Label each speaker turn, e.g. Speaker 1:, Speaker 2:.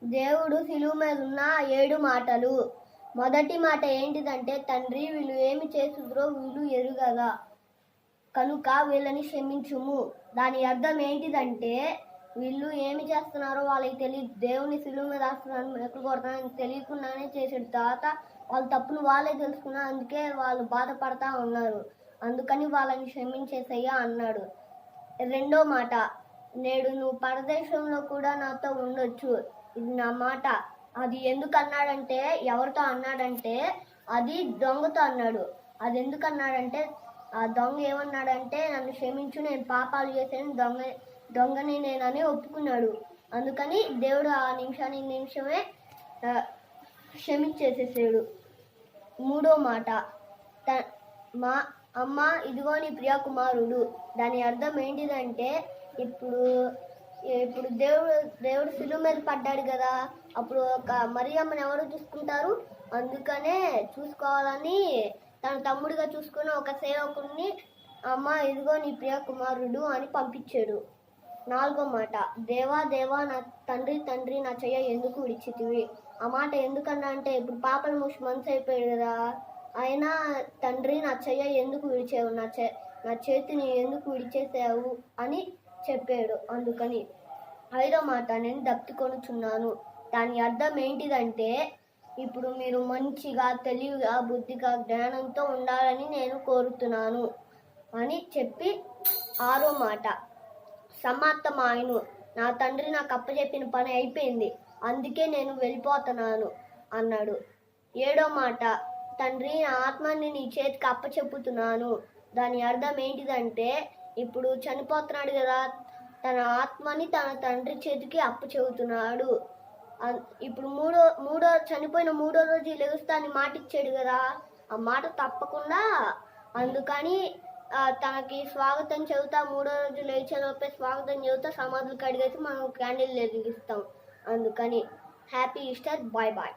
Speaker 1: దేవుడు శిలువ మీద ఉన్న 7 మాటలు. మొదటి మాట ఏంటిదంటే, తండ్రి వీళ్ళు ఏమి చేస్తుర్రో వీళ్ళు ఎరుగగా కనుక వీళ్ళని క్షమించుము. దాని అర్థం ఏంటిదంటే, వీళ్ళు ఏమి చేస్తున్నారో వాళ్ళకి తెలియదు. దేవుని శిలువ మీద వేస్తున్నాను ఎక్కడ కొడతానని తెలియకుండానే చేసాడు. తర్వాత వాళ్ళ తప్పును వాళ్ళే తెలుసుకున్నారు, అందుకే వాళ్ళు బాధపడతా ఉన్నారు. అందుకని వాళ్ళని క్షమించేసయ్యా అన్నాడు. రెండో మాట, నేడు నువ్వు పరదేశంలో కూడా నాతో ఉండొచ్చు. ఇది నా మాట. అది ఎందుకు అన్నాడంటే, ఎవరితో అన్నాడంటే, అది దొంగతో అన్నాడు. అది ఎందుకు అన్నాడంటే, ఆ దొంగ ఏమన్నాడంటే, నన్ను క్షమించు, నేను పాపాలు చేశాను, దొంగని నేనని ఒప్పుకున్నాడు. అందుకని దేవుడు ఆ నిమిషమే క్షమించేసేసాడు. మూడో మాట, మా అమ్మ ఇదిగో నీ ప్రియ కుమారుడు. దాని అర్థం ఏంటిదంటే, ఇప్పుడు దేవుడు శిలువ మీద పడ్డాడు కదా, అప్పుడు ఒక మరియమ్మని ఎవరు చూసుకుంటారు? అందుకనే చూసుకోవాలని తన తమ్ముడిగా చూసుకున్న ఒక సేవకుడిని అమ్మ ఇదిగో నీ ప్రియ కుమారుడు అని పంపించాడు. నాలుగో మాట, దేవా దేవా నా తండ్రి నా చెయ్య ఎందుకు విడిచితివి. ఆ మాట ఎందుకన్నా అంటే, ఇప్పుడు పాపలు మూసి మనసు అయిపోయాడు కదా, అయినా తండ్రి నా చెయ్య ఎందుకు విడిచావు, నా చేతిని ఎందుకు విడిచేసావు అని చెప్పాడు. అందుకని ఐదో మాట, నేను దప్పికొనుచున్నాను. దాని అర్థం ఏంటిదంటే, ఇప్పుడు మీరు మంచిగా తెలివిగా బుద్ధిగా జ్ఞానంతో ఉండాలని నేను కోరుతున్నాను అని చెప్పి ఆరో మాట, సమాప్తమాయను. నా తండ్రి నాకు అప్పచెప్పిన పని అయిపోయింది, అందుకే నేను వెళ్ళిపోతున్నాను అన్నాడు. ఏడో మాట, తండ్రి నా ఆత్మని నీ చేతికి అప్పచెప్పుతున్నాను. దాని అర్థం ఏంటిదంటే, ఇప్పుడు చనిపోతున్నాడు కదా, తన ఆత్మని తన తండ్రి చేతికి అప్పచెబుతున్నాడు. ఇప్పుడు చనిపోయిన మూడో రోజు లెగుస్తా అని మాట ఇచ్చాడు కదా, ఆ మాట తప్పకుండా. అందుకని తనకి స్వాగతం చెబుతా, మూడో రోజు లేచేలోపే స్వాగతం చెబుతా సమాధులు కడిగేసి మనం క్యాండిల్ వెలిగిస్తాం. అందుకని హ్యాపీ ఈస్టర్, బాయ్ బాయ్.